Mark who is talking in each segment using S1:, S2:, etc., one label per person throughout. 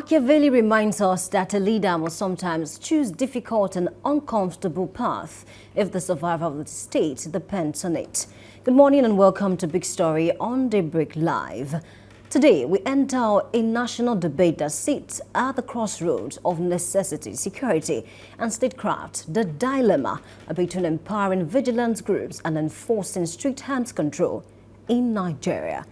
S1: Machiavelli reminds us that a leader must sometimes choose difficult and uncomfortable paths if the survival of the state depends on it. Good morning and welcome to Big Story on Daybreak Live. Today, we enter a national debate that sits at the crossroads of necessity, security, and statecraft. The dilemma between empowering vigilance groups and enforcing strict arms control in Nigeria.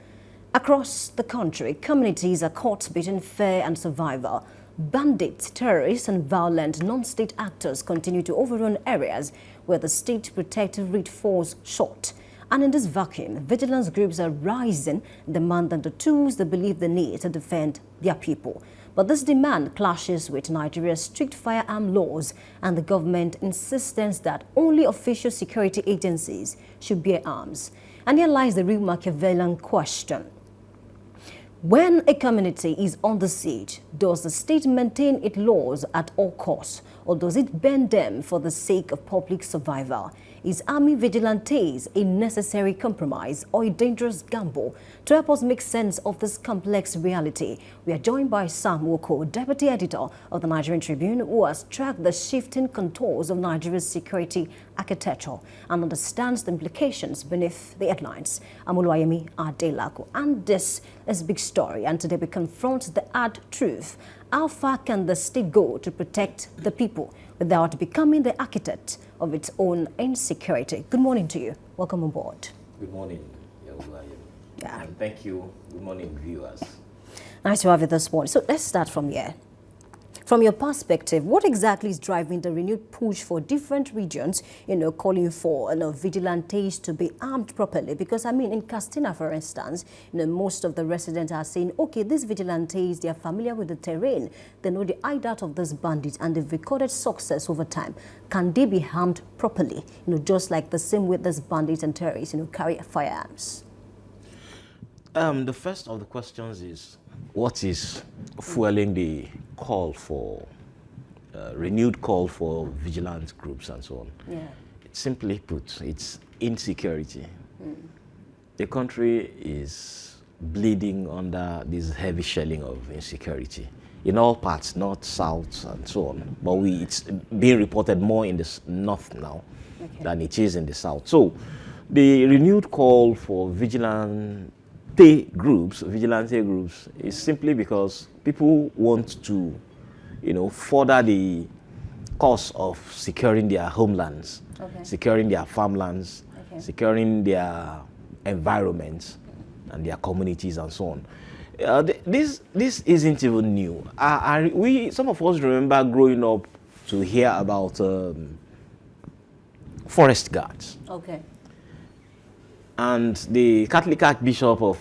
S1: Across the country, communities are caught between fear and survival. Bandits, terrorists, and violent non-state actors continue to overrun areas where the state protective reach falls short. And in this vacuum, vigilance groups are rising, demanding the tools they believe they need to defend their people. But this demand clashes with Nigeria's strict firearm laws and the government's insistence that only official security agencies should bear arms. And here lies the real Machiavellian question. When a community is under siege, does the state maintain its laws at all costs, or does it bend them for the sake of public survival? Is army vigilantes a necessary compromise or a dangerous gamble? To help us make sense of this complex reality, we are joined by Sam Boko, Deputy Editor of the Nigerian Tribune, who has tracked the shifting contours of Nigeria's security architecture and understands the implications beneath the headlines. I'm Oluwayemi Adelako, and this is Big Story, and today we confront the hard truth. How far can the state go to protect the people without becoming the architect of its own insecurity? Good morning to you. Welcome on board.
S2: Good morning,
S1: Yeah.
S2: and thank you. Good morning, viewers.
S1: Nice to have you this morning. So let's start from here. From your perspective, what exactly is driving the renewed push for different regions, calling for vigilantes to be armed properly? Because, I mean, in Castina, for instance, most of the residents are saying, okay, these vigilantes, they are familiar with the terrain. They know the hideout of these bandits, and they've recorded success over time. Can they be armed properly, just like the same way these bandits and terrorists, carry firearms?
S2: The first of the questions is, what is fueling the call for, renewed call for vigilance groups and so on?
S1: Yeah.
S2: Simply put, it's insecurity. The country is bleeding under this heavy shelling of insecurity in all parts, north, south, and so on. But it's being reported more in the north now than it is in the south. So the renewed call for vigilante groups is simply because people want to, further the cause of securing their homelands, securing their farmlands, securing their environments and their communities and so on. This isn't even new. Some of us remember growing up to hear about forest guards.
S1: Okay.
S2: And the Catholic Archbishop of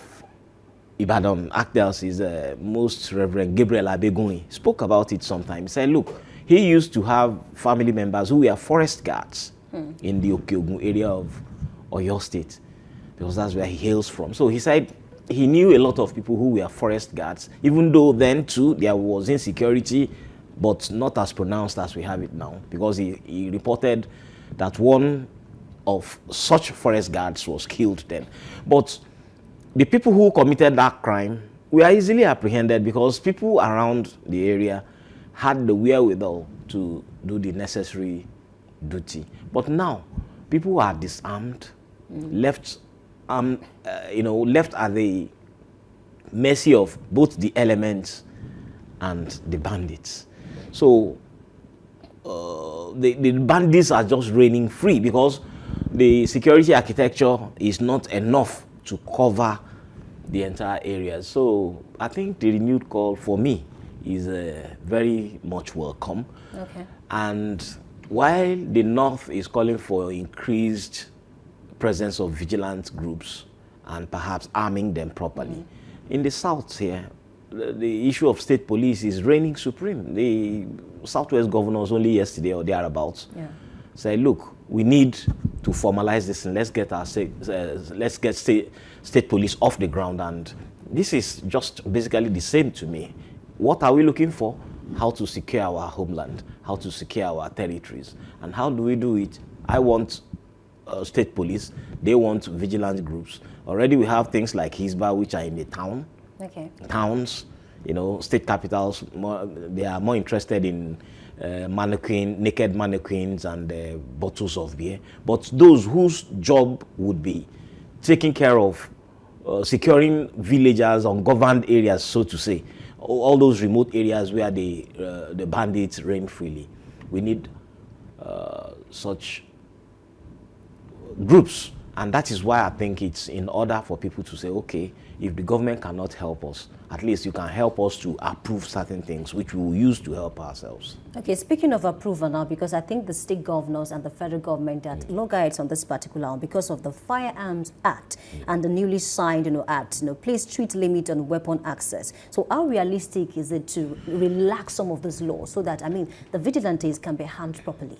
S2: Ibadan, Archdiocese, Most Reverend Gabriel Abegunrin, spoke about it sometime. He said, look, he used to have family members who were forest guards in the Okeogun area of Oyo State, because that's where he hails from. So he said he knew a lot of people who were forest guards, even though then too there was insecurity, but not as pronounced as we have it now, because he reported that one of such forest guards was killed then. But the people who committed that crime were easily apprehended because people around the area had the wherewithal to do the necessary duty. But now, people are disarmed, left at the mercy of both the elements and the bandits. So the bandits are just reigning free because the security architecture is not enough to cover the entire area. So I think the renewed call for me is very much welcome.
S1: Okay.
S2: And while the North is calling for increased presence of vigilant groups and perhaps arming them properly, in the South here, the issue of state police is reigning supreme. The Southwest governors only yesterday or thereabouts said, look, we need to formalize this and let's get state police off the ground. And this is just basically the same to me. What are we looking for? How to secure our homeland, how to secure our territories, and how do we do it? I want state police, they want vigilance groups. Already we have things like Hisba, which are in the towns, You know, state capitals, they are more interested in naked mannequins and bottles of beer. But those whose job would be taking care of securing villagers, ungoverned areas, so to say, all those remote areas where the bandits reign freely. We need such groups, and that is why I think it's in order for people to say, okay, if the government cannot help us, at least you can help us to approve certain things which we will use to help ourselves.
S1: Okay, speaking of approval now, because I think the state governors and the federal government are loggerheads on this particular one because of the Firearms Act and the newly signed, act, placed street limit on weapon access. So how realistic is it to relax some of these laws so that, the vigilantes can be handled properly?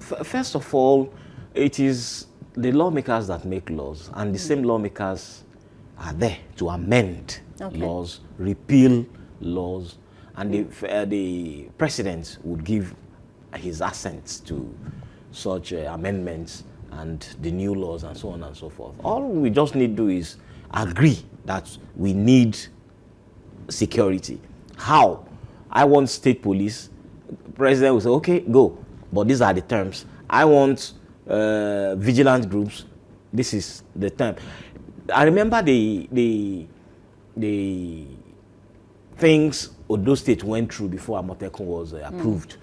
S2: First of all, it is the lawmakers that make laws, and the same lawmakers are there to amend laws, repeal laws, and the president would give his assent to such amendments and the new laws and so on and so forth. All we just need to do is agree that we need security. How? I want state police. President will say, okay, go, but these are the terms. I want vigilant groups. This is the term. I remember the things Odo State went through before Amotekun was approved.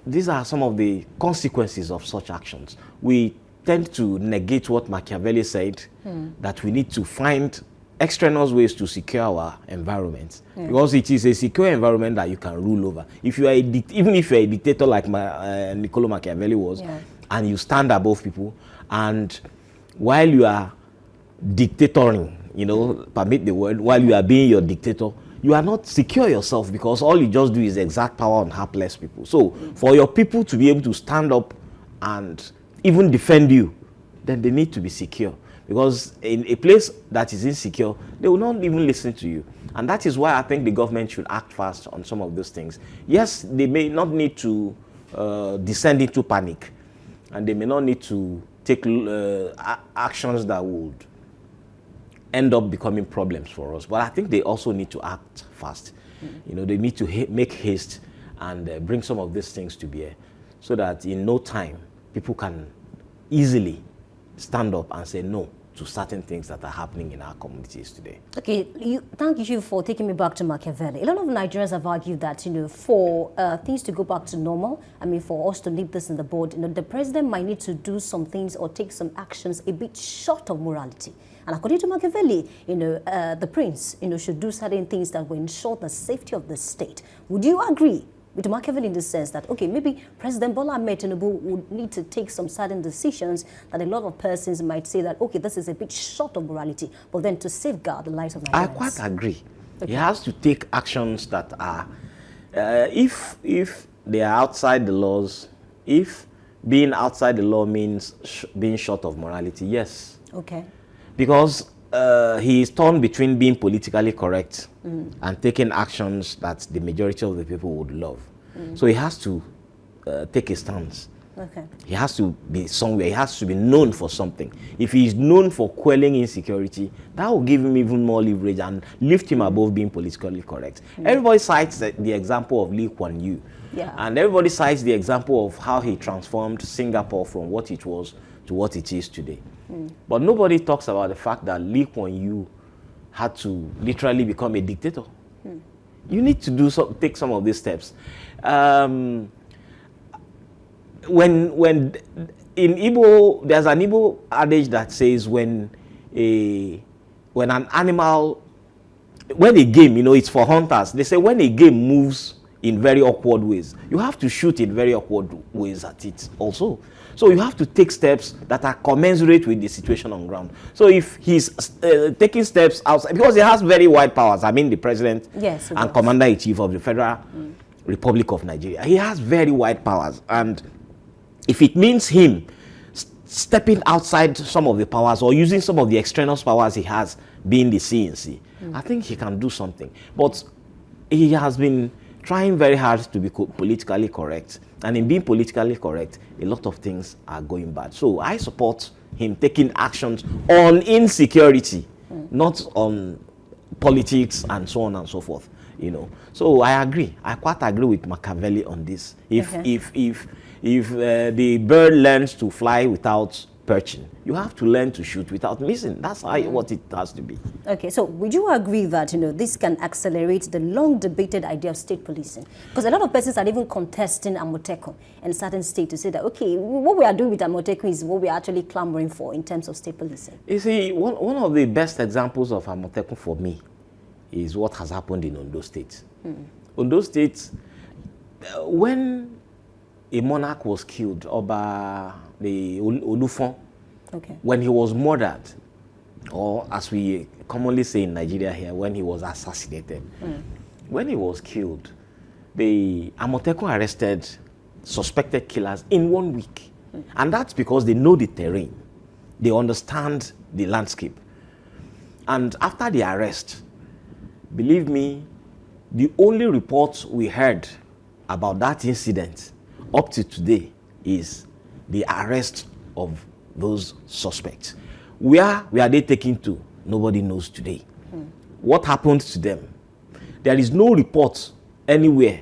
S2: These are some of the consequences of such actions. We tend to negate what Machiavelli said, that we need to find extraneous ways to secure our environment, because it is a secure environment that you can rule over. If you are even if you're a dictator like Niccolo Machiavelli was, and you stand above people, and while you are dictatoring, permit the word, while you are being your dictator, you are not secure yourself, because all you just do is exert power on helpless people. So for your people to be able to stand up and even defend you, then they need to be secure. Because in a place that is insecure, they will not even listen to you. And that is why I think the government should act fast on some of those things. Yes, they may not need to descend into panic, and they may not need to take actions that would end up becoming problems for us. But I think they also need to act fast. They need to make haste and bring some of these things to bear, so that in no time, people can easily stand up and say no to certain things that are happening in our communities today. Okay,
S1: thank you for taking me back to Machiavelli. A lot of Nigerians have argued that, for things to go back to normal, for us to nip this in the bud, the president might need to do some things or take some actions a bit short of morality. And according to Machiavelli, the prince, should do certain things that will ensure the safety of the state. Would you agree with Machiavelli in the sense that, okay, maybe President Bola Ahmed Tinubu would need to take some certain decisions that a lot of persons might say that, okay, this is a bit short of morality, but then to safeguard the lives of Nigerians?
S2: I quite agree. Okay. He has to take actions that are, if they are outside the laws, if being outside the law means being short of morality, yes.
S1: Okay.
S2: Because he is torn between being politically correct and taking actions that the majority of the people would love. So he has to take a stance.
S1: Okay.
S2: He has to be somewhere. He has to be known for something. If he is known for quelling insecurity, that will give him even more leverage and lift him above being politically correct. Everybody cites the example of Lee Kuan Yew.
S1: Yeah.
S2: And everybody cites the example of how he transformed Singapore from what it was to what it is today. But nobody talks about the fact that Lee Kuan Yew had to literally become a dictator. You need to take some of these steps. When in Igbo, there's an Igbo adage that says when a game, it's for hunters. They say when a game moves in very awkward ways, you have to shoot in very awkward ways at it also. So you have to take steps that are commensurate with the situation on ground. So if he's taking steps outside, because he has very wide powers, the president and commander-in-chief of the Federal Republic of Nigeria, he has very wide powers. And if it means him stepping outside some of the powers or using some of the extraneous powers he has, being the CNC, I think he can do something. But he has been trying very hard to be politically correct. And in being politically correct, a lot of things are going bad. So I support him taking actions on insecurity, not on politics and so on and so forth, you know. So I agree. I quite agree with Machiavelli on this. If the bird learns to fly without perching, you have to learn to shoot without missing. That's how what it has to be.
S1: Okay, so would you agree that this can accelerate the long debated idea of state policing? Because a lot of persons are even contesting Amotekun in certain states to say that, okay, what we are doing with Amotekun is what we are actually clamoring for in terms of state policing.
S2: You see, one of the best examples of Amotekun for me is what has happened in Ondo State. Ondo State, when a monarch was killed, Oba the Olufon, when he was murdered, or as we commonly say in Nigeria here, when he was assassinated, when he was killed, the Amotekun arrested suspected killers in 1 week. And that's because they know the terrain. They understand the landscape. And after the arrest, believe me, the only reports we heard about that incident up to today is the arrest of those suspects. Where are they taken to? Nobody knows today. What happened to them? There is no report anywhere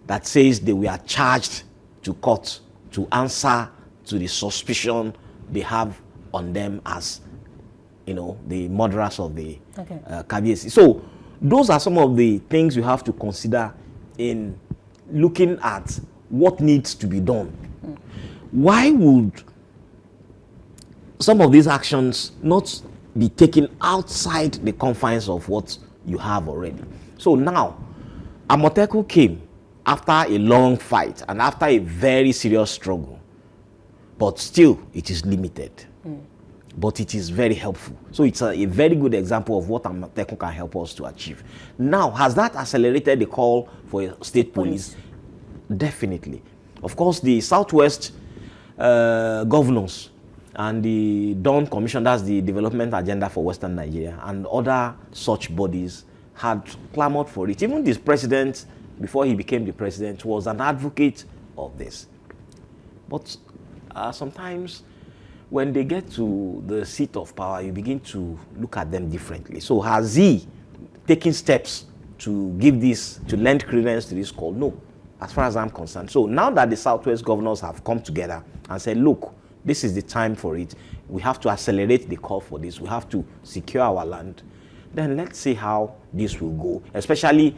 S2: that says they were charged to court to answer to the suspicion they have on them as, the murderers of the Kabiyesi. So those are some of the things you have to consider in looking at what needs to be done. Why would some of these actions not be taken outside the confines of what you have already? So now, Amotekun came after a long fight and after a very serious struggle, but still it is limited. But it is very helpful. So it's a very good example of what Amotekun can help us to achieve. Now, has that accelerated the call for a state police? Definitely. Of course, the Southwest governors and the Dawn Commission, that's the development agenda for Western Nigeria, and other such bodies had clamored for it. Even this president, before he became the president, was an advocate of this. But sometimes when they get to the seat of power, you begin to look at them differently. So has he taken steps to give this, to lend credence to this call? No, as far as I'm concerned. So now that the Southwest governors have come together and said, look, this is the time for it. We have to accelerate the call for this. We have to secure our land. Then let's see how this will go, especially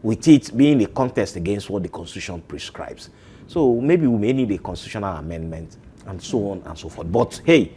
S2: with it being a contest against what the Constitution prescribes. So maybe we may need a constitutional amendment and so on and so forth. But hey,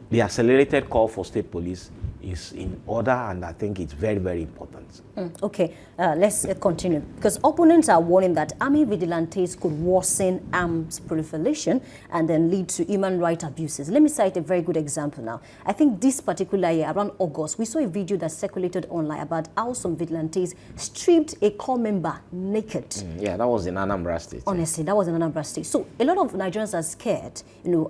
S2: the accelerated call for state police is in order, and I think it's very, very important.
S1: Okay, let's continue. Because opponents are warning that army vigilantes could worsen arms proliferation and then lead to human rights abuses. Let me cite a very good example now. I think this particular year, around August, we saw a video that circulated online about how some vigilantes stripped a corps member naked.
S2: Yeah, that was in Anambra State.
S1: Honestly, that was in Anambra State. So a lot of Nigerians are scared,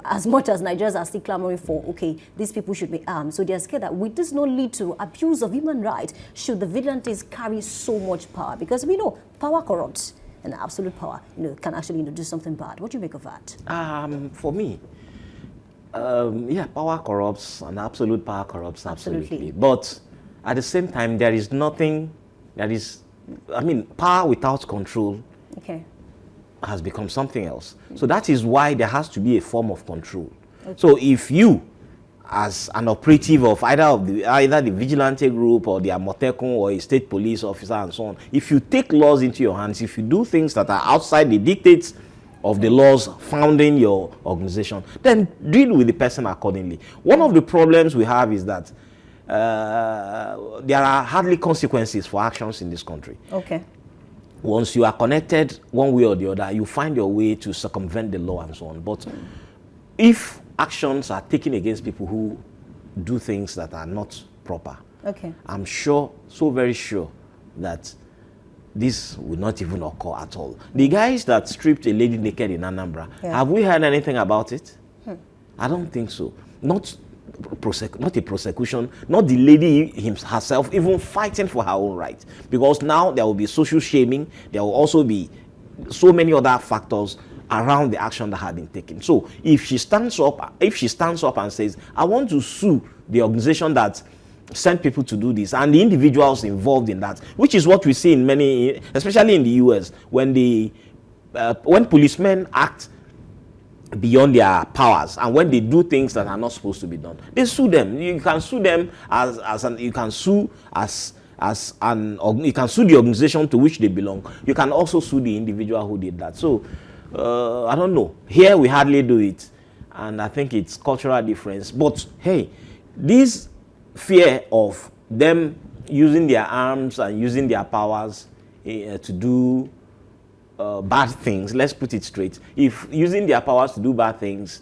S1: as much as Nigerians are still clamoring for, okay, these people should be armed. So they're scared that with this not lead to abuse of human rights should the vigilantes carry so much power, because we know power corrupts, and absolute power can actually do something bad. What do you make of that?
S2: For me, yeah, power corrupts and absolute power corrupts absolutely. But at the same time, there is nothing that is, power without control has become something else. So that is why there has to be a form of control. So if you, as an operative of either the vigilante group or the Amotekun or a state police officer and so on, if you take laws into your hands, if you do things that are outside the dictates of the laws founding your organization, then deal with the person accordingly. One of the problems we have is that there are hardly consequences for actions in this country.
S1: Okay.
S2: Once you are connected one way or the other, you find your way to circumvent the law and so on. But if actions are taken against people who do things that are not proper, I'm sure, so very sure, that this will not even occur at all. The guys that stripped a lady naked in Anambra, have we heard anything about it? I don't think so. Not a prosecution, not the lady herself even fighting for her own right. Because now there will be social shaming, there will also be so many other factors around the action that had been taken. So if she stands up and says, I want to sue the organization that send people to do this, and the individuals involved in that, which is what we see in many, especially in the US, when policemen act beyond their powers, and when they do things that are not supposed to be done, they sue them. You can sue them you can sue the organization to which they belong. You can also sue the individual who did that. So I don't know. Here we hardly do it, and I think it's cultural difference. But hey, this fear of them using their arms and using their powers to do bad things, let's put it straight. If using their powers to do bad things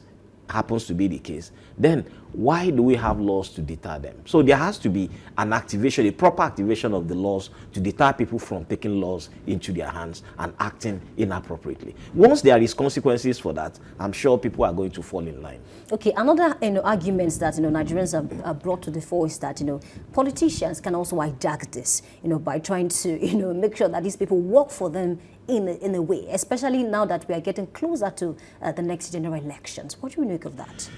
S2: happens to be the case, then why do we have laws to deter them? So there has to be an activation, a proper activation of the laws to deter people from taking laws into their hands and acting inappropriately. Once there is consequences for that, I'm sure people are going to fall in line.
S1: Okay, another arguments that Nigerians are brought to the fore is that politicians can also hijack this by trying to make sure that these people work for them in a way, especially now that we are getting closer to the next general elections. What do you make of that?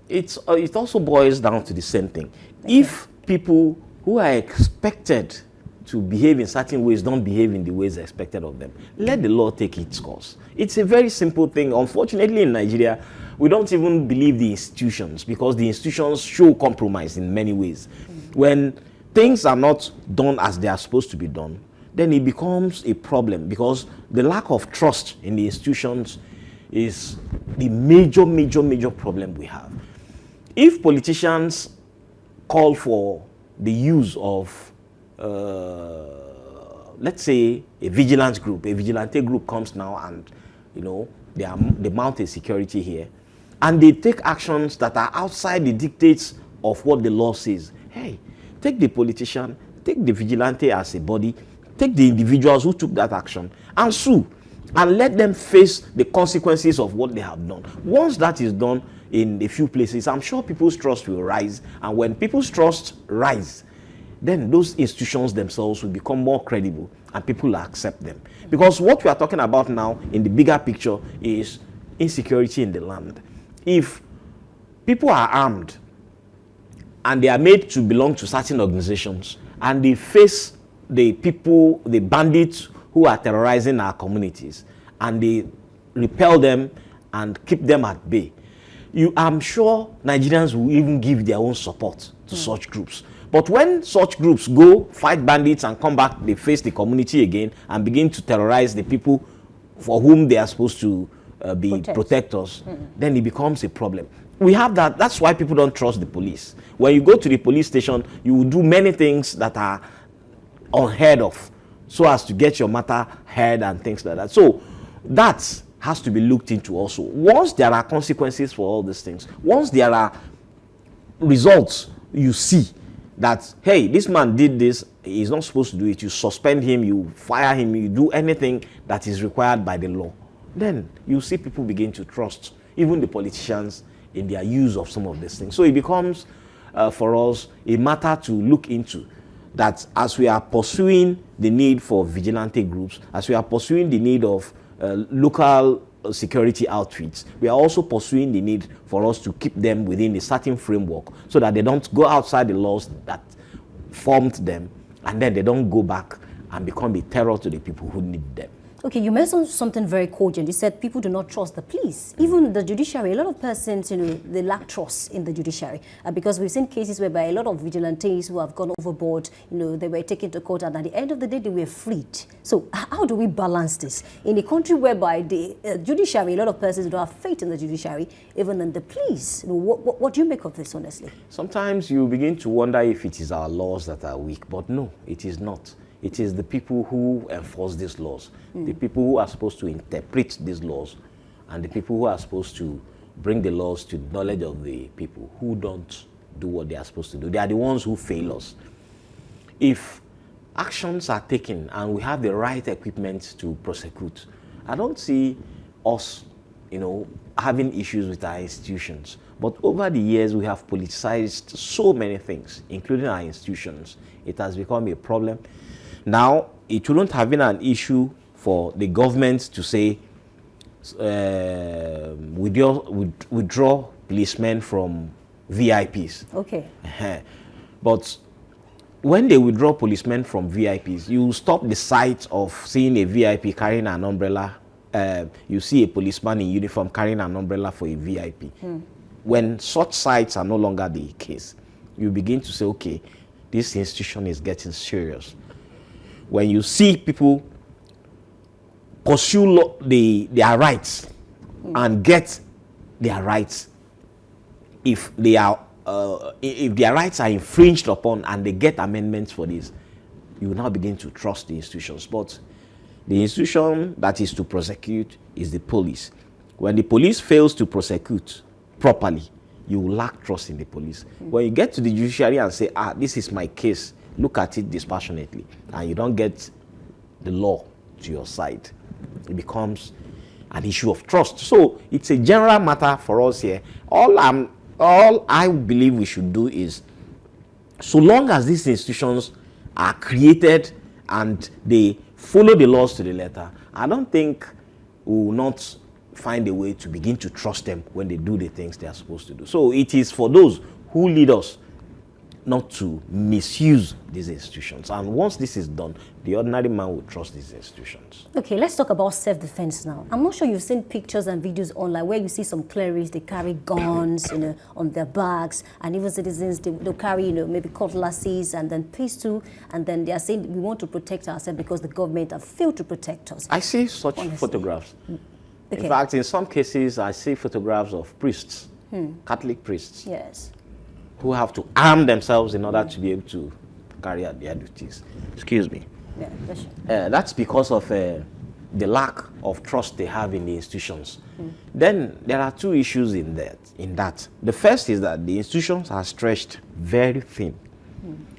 S2: It also boils down to the same thing. Okay. If people who are expected to behave in certain ways don't behave in the ways expected of them, let the law take its course. It's a very simple thing. Unfortunately, in Nigeria, we don't even believe the institutions, because the institutions show compromise in many ways. When things are not done as they are supposed to be done, then it becomes a problem, because the lack of trust in the institutions is the major problem we have. If politicians call for the use of, let's say, a vigilante group comes now and, they mount a security here, and they take actions that are outside the dictates of what the law says. Hey, take the politician, take the vigilante as a body, take the individuals who took that action and sue, and let them face the consequences of what they have done. Once that is done in a few places, I'm sure people's trust will rise, and when people's trust rise, then those institutions themselves will become more credible and people will accept them. Because what we are talking about now in the bigger picture is insecurity in the land. If people are armed and they are made to belong to certain organizations, and they face the bandits who are terrorizing our communities, and they repel them and keep them at bay, I'm sure Nigerians will even give their own support to such groups. But when such groups go fight bandits and come back, they face the community again and begin to terrorize the people for whom they are supposed to be protectors, then it becomes a problem. We have that. That's why people don't trust the police. When you go to the police station, you will do many things that are unheard of, so as to get your matter heard and things like that. So that has to be looked into also. Once there are consequences for all these things, once there are results, you see that, hey, this man did this, he's not supposed to do it, you suspend him, you fire him, you do anything that is required by the law, then you see people begin to trust even the politicians in their use of some of these things. So it becomes for us a matter to look into, that as we are pursuing the need for vigilante groups, as we are pursuing the need of local security outfits, we are also pursuing the need for us to keep them within a certain framework, so that they don't go outside the laws that formed them, and then they don't go back and become a terror to the people who need them.
S1: Okay, you mentioned something very cogent. You said people do not trust the police. Even the judiciary, a lot of persons, they lack trust in the judiciary. Because we've seen cases whereby a lot of vigilantes who have gone overboard, they were taken to court, and at the end of the day, they were freed. So how do we balance this? In a country whereby the judiciary, a lot of persons don't have faith in the judiciary, even in the police. What do you make of this, honestly?
S2: Sometimes you begin to wonder if it is our laws that are weak, but no, it is not. It is the people who enforce these laws, the people who are supposed to interpret these laws, and the people who are supposed to bring the laws to the knowledge of the people who don't do what they are supposed to do. They are the ones who fail us. If actions are taken and we have the right equipment to prosecute, I don't see us, having issues with our institutions. But over the years, we have politicized so many things, including our institutions. It has become a problem. Now, it wouldn't have been an issue for the government to say, withdraw policemen from VIPs.
S1: Okay.
S2: But when they withdraw policemen from VIPs, you stop the sight of seeing a VIP carrying an umbrella. You see a policeman in uniform carrying an umbrella for a VIP. When such sights are no longer the case, you begin to say, okay, this institution is getting serious. When you see people pursue their rights and get their rights, if their rights are infringed upon and they get amendments for this, you now begin to trust the institutions. But the institution that is to prosecute is the police. When the police fails to prosecute properly, you will lack trust in the police. When you get to the judiciary and say, this is my case, look at it dispassionately, and you don't get the law to your side, it becomes an issue of trust. So it's a general matter for us here. All I believe we should do is, so long as these institutions are created and they follow the laws to the letter, I don't think we will not find a way to begin to trust them when they do the things they are supposed to do. So it is for those who lead us not to misuse these institutions. And once this is done, the ordinary man will trust these institutions.
S1: Okay, let's talk about self-defense now. I'm not sure you've seen pictures and videos online where you see some clerics, they carry guns, on their backs, and even citizens, they'll carry, maybe cutlasses and then pistol, and then they are saying we want to protect ourselves because the government have failed to protect us.
S2: I see such photographs. Okay. In fact, in some cases, I see photographs of priests, Catholic priests.
S1: Yes.
S2: Who have to arm themselves in order to be able to carry out their duties. Excuse me. Yeah, that's because of the lack of trust they have in the institutions. Then there are two issues in that. The first is that the institutions are stretched very thin.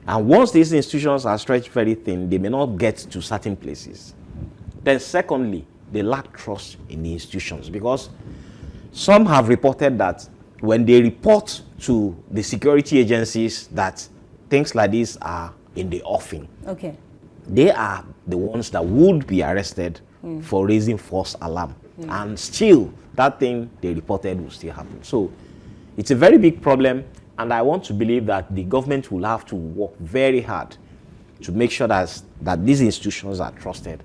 S2: And once these institutions are stretched very thin, they may not get to certain places. Then secondly, they lack trust in the institutions, because some have reported that when they report to the security agencies that things like this are in the offing,
S1: okay,
S2: they are the ones that would be arrested for raising false alarm. And still, that thing they reported will still happen. So it's a very big problem, and I want to believe that the government will have to work very hard to make sure that these institutions are trusted.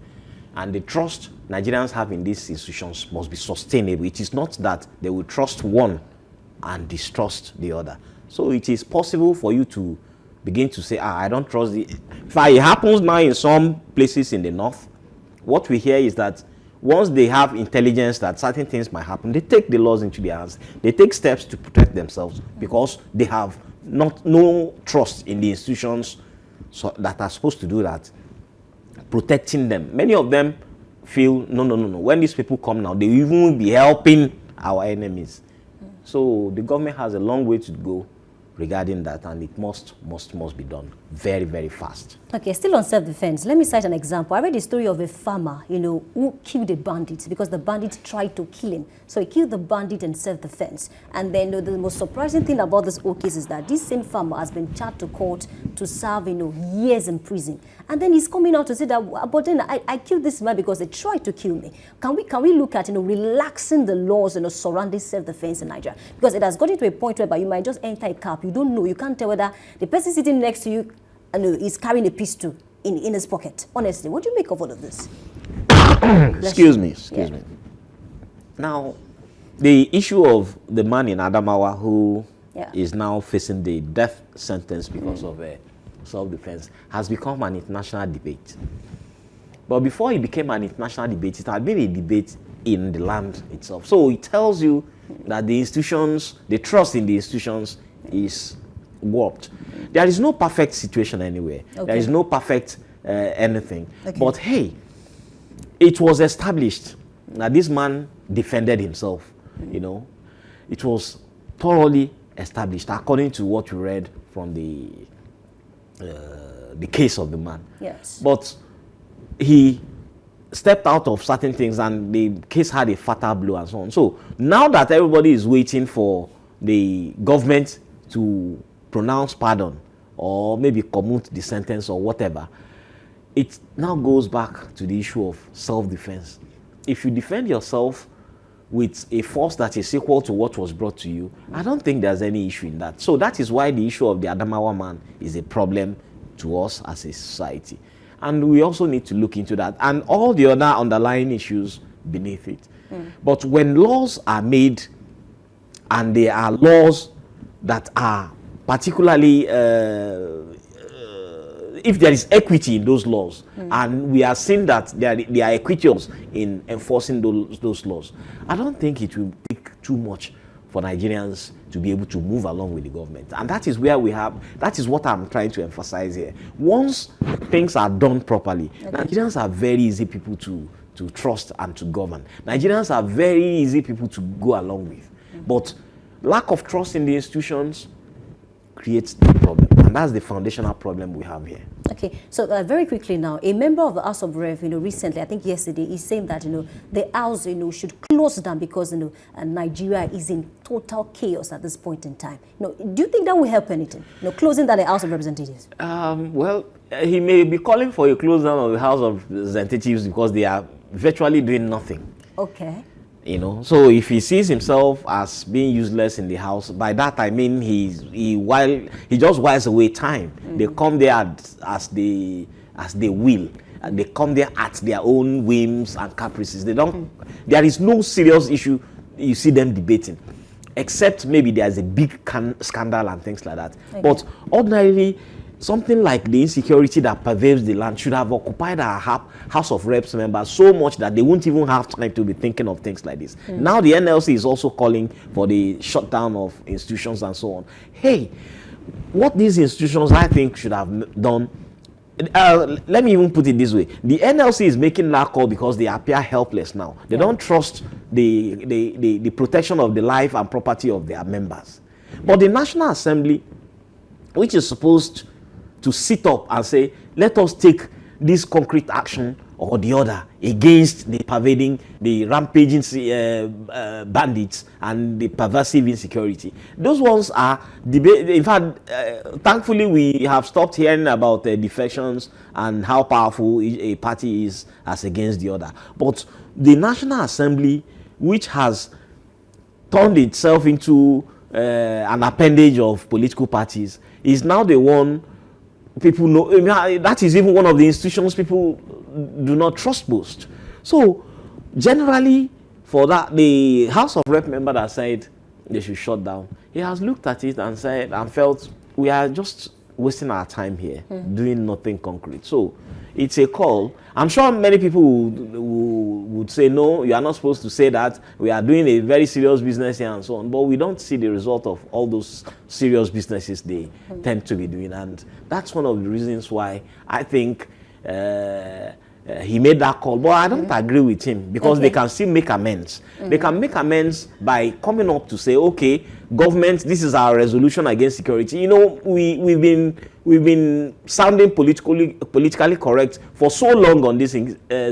S2: And the trust Nigerians have in these institutions must be sustainable. It is not that they will trust one and distrust the other. So it is possible for you to begin to say, I don't trust the... In fact, it happens now in some places in the north. What we hear is that once they have intelligence that certain things might happen, they take the laws into their hands. They take steps to protect themselves because they have no trust in the institutions that are supposed to do that, protecting them. Many of them feel, no. When these people come now, they will even be helping our enemies. So the government has a long way to go regarding that, and it must be done very, very fast.
S1: Okay, still on self-defense, let me cite an example. I read the story of a farmer, who killed a bandit because the bandit tried to kill him. So he killed the bandit in self-defense. And then the most surprising thing about this whole case is that this same farmer has been charged to court to serve, years in prison. And then he's coming out to say that, but then I killed this man because they tried to kill me. Can we look at, relaxing the laws, surrounding self-defense in Nigeria? Because it has gotten to a point whereby you might just enter a car, you don't know, you can't tell whether the person sitting next to you is carrying a pistol in his pocket. Honestly, what do you make of all of this?
S2: Excuse me. Now, the issue of the man in Adamawa who is now facing the death sentence because of self-defense has become an international debate. But before it became an international debate, it had been a debate in the land itself. So it tells you that the institutions, the trust in the institutions is warped. There is no perfect situation anywhere. Okay. There is no perfect anything. Okay. But hey, it was established that this man defended himself. It was thoroughly established according to what we read from the case of the man.
S1: Yes.
S2: But he stepped out of certain things, and the case had a fatal blow and so on. So now that everybody is waiting for the government to pronounce pardon or maybe commute the sentence or whatever, it now goes back to the issue of self-defense. If you defend yourself with a force that is equal to what was brought to you, I don't think there's any issue in that. So that is why the issue of the Adamawa man is a problem to us as a society. And we also need to look into that and all the other underlying issues beneath it. But when laws are made and they are laws that are particularly, if there is equity in those laws, and we are seeing that they are equitous in enforcing those laws, I don't think it will take too much for Nigerians to be able to move along with the government. And that is where that is what I'm trying to emphasize here. Once things are done properly, Nigerians are very easy people to trust and to govern. Nigerians are very easy people to go along with. But lack of trust in the institutions creates the problem. And that's the foundational problem we have here.
S1: Okay, so very quickly now, a member of the House of Rev, recently, I think yesterday, is saying that, the House, should close down because, Nigeria is in total chaos at this point in time. Do you think that will help anything? Closing down the House of Representatives?
S2: Well, he may be calling for a close down of the House of Representatives because they are virtually doing nothing.
S1: Okay.
S2: So if he sees himself as being useless in the House, by that I mean he just whiles away time. They come there as they will, and they come there at their own whims and caprices. There is no serious issue you see them debating, except maybe there's a big scandal and things like that. Okay. But ordinarily, something like the insecurity that pervades the land should have occupied our House of Reps members so much that they won't even have time to be thinking of things like this. Now the NLC is also calling for the shutdown of institutions and so on. Hey, what these institutions I think should have done, let me even put it this way. The NLC is making that call because they appear helpless now. They don't trust the protection of the life and property of their members. But the National Assembly, which is supposed to sit up and say, let us take this concrete action or the other against the pervading, the rampaging bandits and the pervasive insecurity. Those ones are debate. In fact, thankfully, we have stopped hearing about defections and how powerful a party is as against the other. But the National Assembly, which has turned itself into an appendage of political parties, is now the one people know. That is even one of the institutions people do not trust most. So generally, for that, the House of Rep member that said they should shut down, he has looked at it and said and felt we are just wasting our time here doing nothing concrete. So it's a call. I'm sure many people would say, no, you are not supposed to say that. We are doing a very serious business here and so on. But we don't see the result of all those serious businesses they tend to be doing. And that's one of the reasons why I think he made that call. But I don't agree with him because they can still make amends. They can make amends by coming up to say, okay, government, this is our resolution against security. We've been sounding politically correct for so long on this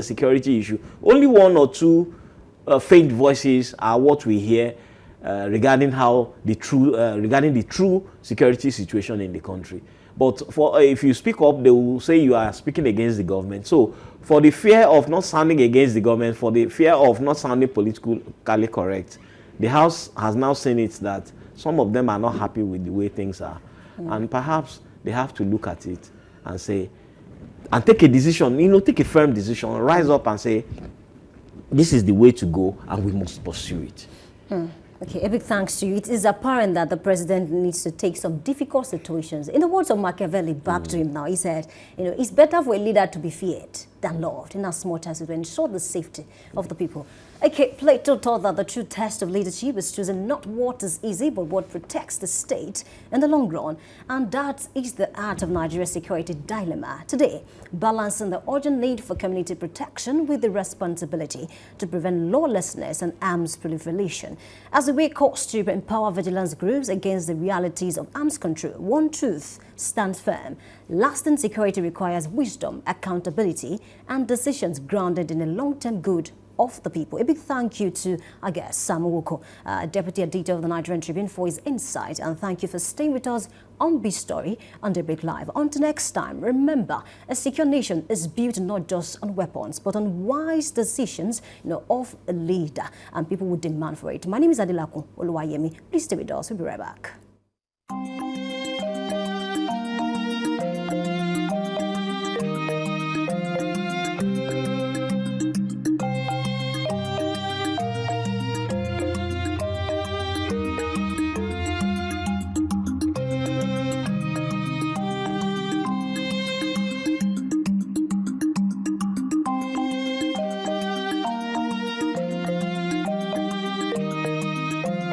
S2: security issue. Only one or two faint voices are what we hear regarding the true security situation in the country. But if you speak up, they will say you are speaking against the government. So for the fear of not sounding against the government, for the fear of not sounding politically correct, the House has now seen it that some of them are not happy with the way things are. And perhaps they have to look at it and say, and take a decision, take a firm decision, rise up and say, this is the way to go and we must pursue it.
S1: Okay, a big thanks to you. It is apparent that the president needs to take some difficult situations. In the words of Machiavelli, back to him now, he said, it's better for a leader to be feared than loved, in as much as it will ensure the safety of the people. Okay, Plato taught that the true test of leadership is choosing not what is easy, but what protects the state in the long run. And that is the art of Nigeria's security dilemma today, balancing the urgent need for community protection with the responsibility to prevent lawlessness and arms proliferation. As a way course to empower vigilance groups against the realities of arms control, one truth stands firm. Lasting security requires wisdom, accountability, and decisions grounded in the long-term good of the people. A big thank you to our guest, Sam Boko, Deputy Editor of the Nigerian Tribune, for his insight, and thank you for staying with us on Big Story on Daybreak Live. Until next time, remember, a secure nation is built not just on weapons, but on wise decisions of a leader, and people will demand for it. My name is Adilaku Oluwayemi. Please stay with us. We'll be right back.